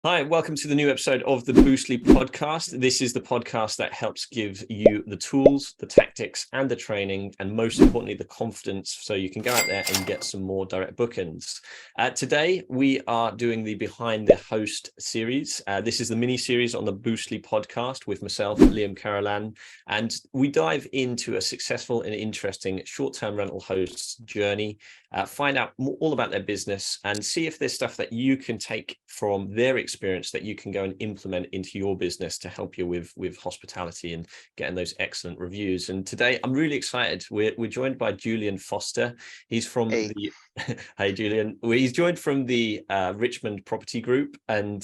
Hi, welcome to the new episode of the Boostly podcast. This is the podcast that helps give you the tools, the tactics, and the training, and most importantly, the confidence so you can go out there and get some more direct bookings. Today, we are doing the Behind the Host series. This is the mini series on the Boostly podcast with myself, Liam Carolan, and we dive into a successful and interesting short-term rental host's journey, find out all about their business, and see if there's stuff that you can take from their experience that you can go and implement into your business to help you with hospitality and getting those excellent reviews. And today I'm really excited. We're joined by Julian Foster. He's from the Hey Julian, he's joined from the Richmond Property Group, and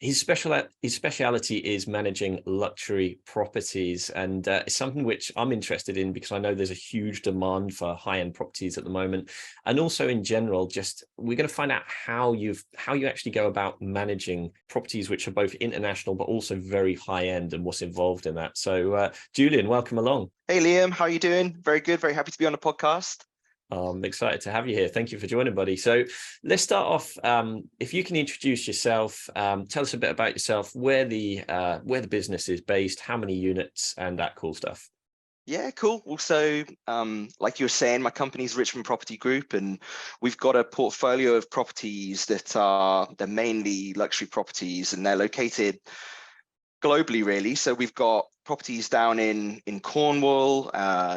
his speciality is managing luxury properties, and it's something which I'm interested in because I know there's a huge demand for high-end properties at the moment, and also in general. Just we're going to find out how you actually go about managing properties which are both international but also very high-end, and what's involved in that. So Julian, welcome along. Hey Liam, how are you doing? Very good, very happy to be on the podcast. I'm excited to have you here. Thank you for joining, buddy. So let's start off. If you can introduce yourself, tell us a bit about yourself, where the business is based, how many units, and that cool stuff. Yeah, cool. Also, like you were saying, my company's Richmond Property Group, and we've got a portfolio of properties they're mainly luxury properties, and they're located globally, really. So we've got properties down in Cornwall,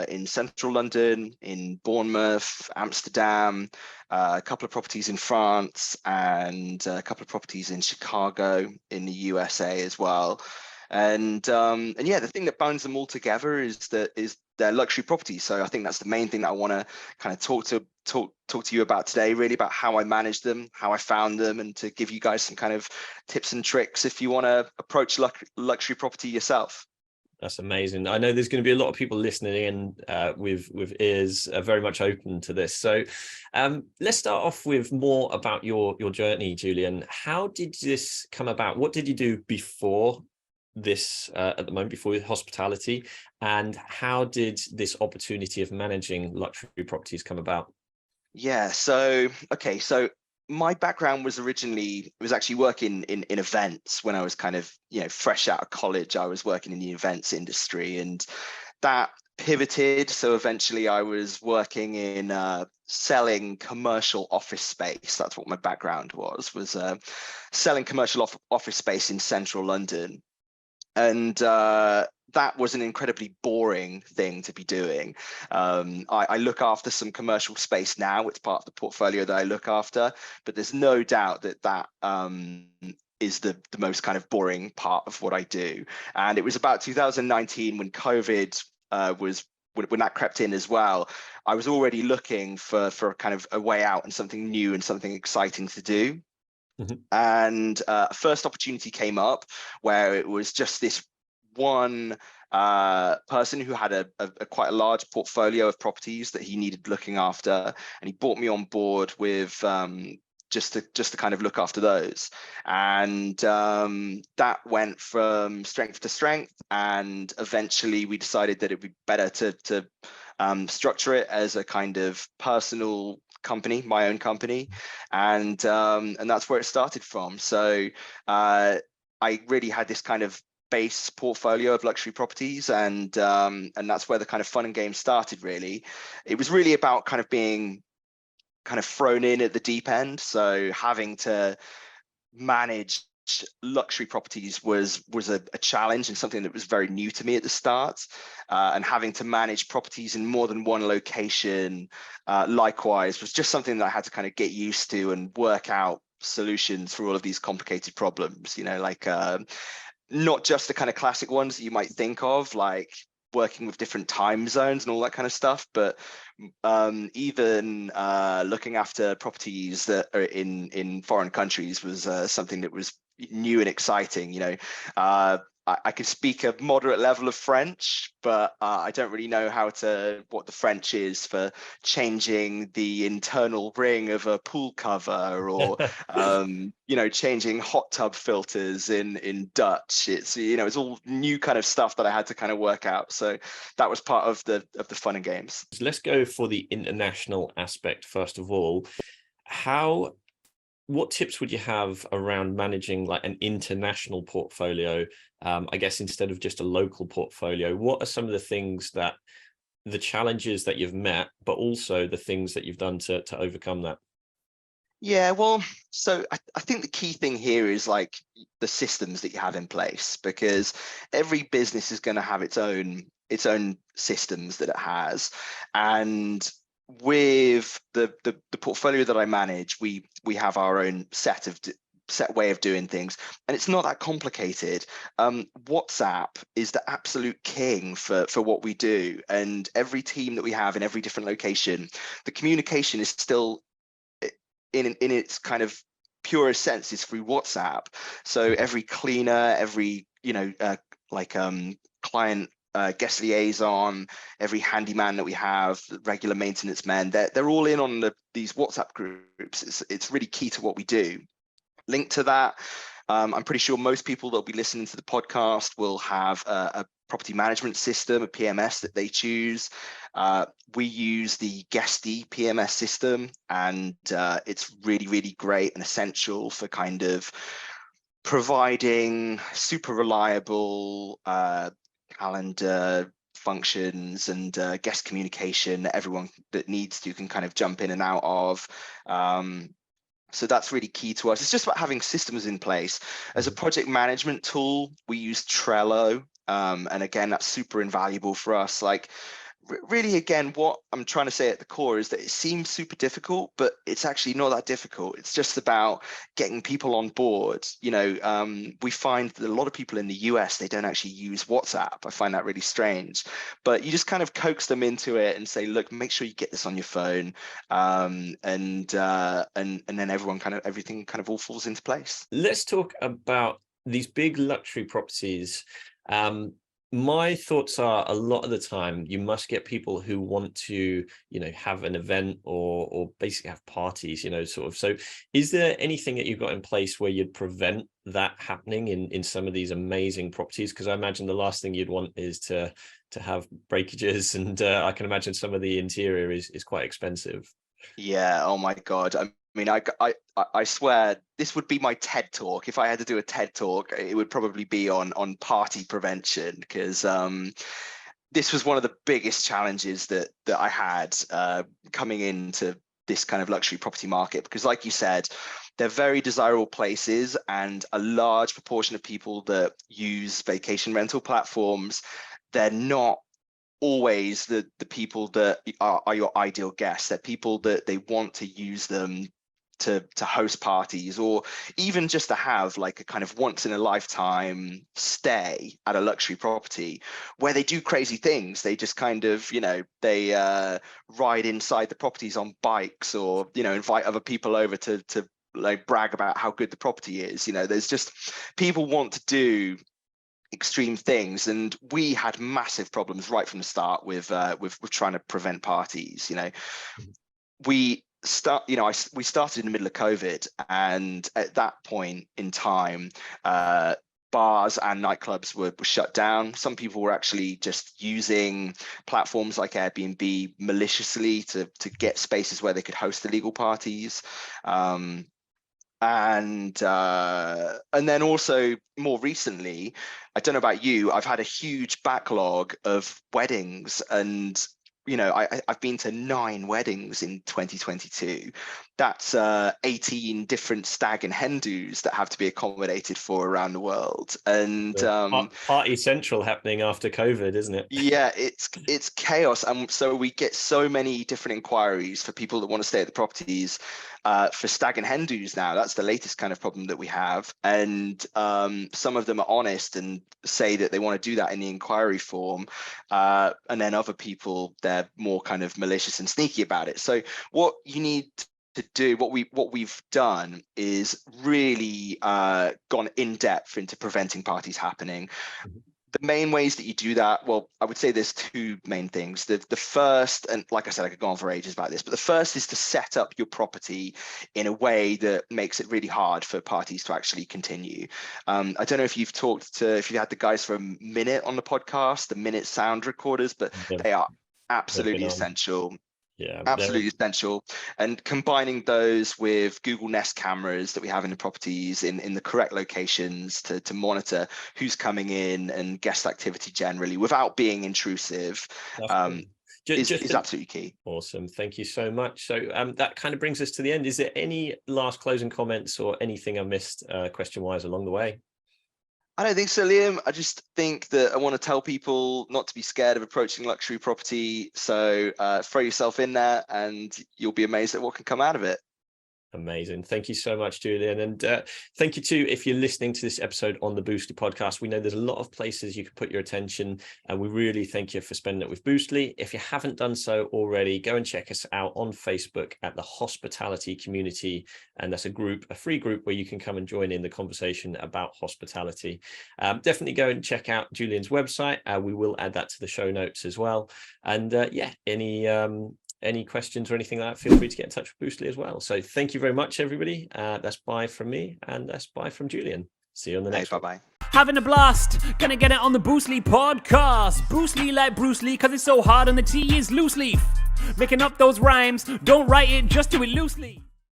in central London, in Bournemouth, Amsterdam, a couple of properties in France, and a couple of properties in Chicago in the USA as well. And yeah, the thing that binds them all together is their luxury properties. So I think that's the main thing that I want to kind of talk to you about today, really, about how I manage them, how I found them, and to give you guys some kind of tips and tricks if you want to approach luxury property yourself. That's amazing. I know there's going to be a lot of people listening in with ears very much open to this. So let's start off with more about your journey, Julian. How did this come about? What did you do before this at the moment, before hospitality, and how did this opportunity of managing luxury properties come about? Yeah, so my background was actually working in events. When I was kind of fresh out of college, I was working in the events industry, and that pivoted. So eventually I was working in selling commercial office space. That's what my background was selling commercial office space in central London. And that was an incredibly boring thing to be doing. I look after some commercial space now. It's part of the portfolio that I look after, but there's no doubt that is the most kind of boring part of what I do. And it was about 2019 when COVID when that crept in as well. I was already looking for kind of a way out and something new and something exciting to do. Mm-hmm. And a first opportunity came up where it was just this one person who had a quite a large portfolio of properties that he needed looking after, and he brought me on board with just to kind of look after those. And that went from strength to strength, and eventually we decided that it'd be better to structure it as a kind of personal company, my own company, and that's where it started from. So I really had this kind of base portfolio of luxury properties, and that's where the kind of fun and games started. Really, it was really about kind of being kind of thrown in at the deep end. So having to manage luxury properties was a challenge and something that was very new to me at the start, and having to manage properties in more than one location likewise was just something that I had to kind of get used to and work out solutions for all of these complicated problems, like not just the kind of classic ones that you might think of, like working with different time zones and all that kind of stuff, but even looking after properties that are in foreign countries was something that was new and exciting. I can speak a moderate level of French, but I don't really know what the French is for changing the internal ring of a pool cover, or changing hot tub filters in Dutch. It's all new kind of stuff that I had to kind of work out. So that was part of the fun and games. Let's go for the international aspect first of all. How what tips would you have around managing like an international portfolio? I guess instead of just a local portfolio, what are some of the things that the challenges that you've met, but also the things that you've done to overcome that? Yeah, well, so I think the key thing here is like the systems that you have in place, because every business is going to have its own systems that it has. And with the portfolio that I manage, we have our own set way of doing things, and it's not that complicated. WhatsApp is the absolute king for what we do, and every team that we have in every different location, the communication is still in its kind of purest sense is through WhatsApp. So every cleaner, every client guest liaison, every handyman that we have, regular maintenance men, they're all in on these WhatsApp groups. It's really key to what we do. Linked to that, I'm pretty sure most people that will be listening to the podcast will have a property management system, a PMS that they choose. We use the Guesty PMS system, and it's really, really great and essential for kind of providing super reliable calendar functions and guest communication that everyone that needs to can kind of jump in and out of. So that's really key to us. It's just about having systems in place. As a project management tool, we use Trello. And again, that's super invaluable for us. Like, really, again, what I'm trying to say at the core is that it seems super difficult, but it's actually not that difficult. It's just about getting people on board. We find that a lot of people in the US, they don't actually use WhatsApp. I find that really strange, but you just kind of coax them into it and say, look, make sure you get this on your phone. And then everything kind of all falls into place. Let's talk about these big luxury properties. My thoughts are, a lot of the time you must get people who want to, have an event or basically have parties, sort of. So is there anything that you've got in place where you'd prevent that happening in some of these amazing properties? Because I imagine the last thing you'd want is to have breakages, and I can imagine some of the interior is quite expensive. Yeah. Oh my God. I mean, I swear this would be my TED talk. If I had to do a TED talk, it would probably be on party prevention, because this was one of the biggest challenges that I had coming into this kind of luxury property market. Because like you said, they're very desirable places, and a large proportion of people that use vacation rental platforms, they're not always the people that are your ideal guests. They're people that they want to use them to host parties, or even just to have like a kind of once in a lifetime stay at a luxury property where they do crazy things. They just kind of, they ride inside the properties on bikes, or, invite other people over to like brag about how good the property is. There's just, people want to do extreme things, and we had massive problems right from the start with trying to prevent parties. We started in the middle of COVID, and at that point in time, bars and nightclubs were shut down. Some people were actually just using platforms like Airbnb maliciously to get spaces where they could host illegal parties. And then also more recently, I don't know about you, I've had a huge backlog of weddings, and I've been to 9 weddings in 2022. That's 18 different stag and hen do's that have to be accommodated for around the world. And Party central happening after COVID, isn't it? yeah, it's chaos. And so we get so many different inquiries for people that want to stay at the properties for stag and hen do's now. That's the latest kind of problem that we have. And some of them are honest and say that they want to do that in the inquiry form. And then other people, they're more kind of malicious and sneaky about it. So what you need to do, what we've done is really gone in depth into preventing parties happening. The main ways that you do that, well, I would say there's 2 main things. The first, and like I said, I could go on for ages about this, but the first is to set up your property in a way that makes it really hard for parties to actually continue. I don't know if you've had the guys from Minute on the podcast, the Minute sound recorders, but they are absolutely essential. Yeah, absolutely essential. And combining those with Google Nest cameras that we have in the properties in the correct locations to monitor who's coming in and guest activity generally without being intrusive is absolutely key. Awesome. Thank you so much. So that kind of brings us to the end. Is there any last closing comments or anything I missed question-wise along the way? I don't think so, Liam. I just think that I want to tell people not to be scared of approaching luxury property. So throw yourself in there and you'll be amazed at what can come out of it. Amazing. Thank you so much, Julian. And thank you too, if you're listening to this episode on the Boostly podcast. We know there's a lot of places you can put your attention, and we really thank you for spending it with Boostly. If you haven't done so already, go and check us out on Facebook at the Hospitality Community. And that's a free group where you can come and join in the conversation about hospitality. Definitely go and check out Julian's website. We will add that to the show notes as well. And yeah, any questions or anything like that, feel free to get in touch with Boostly as well. So thank you very much, everybody. That's bye from me, and that's bye from Julian. See you on the next one. Bye-bye. Having a blast, gonna get it on the Boostly podcast. Boostly like Bruce Lee, cause it's so hard and the T is loose leaf. Making up those rhymes, don't write it, just do it loosely.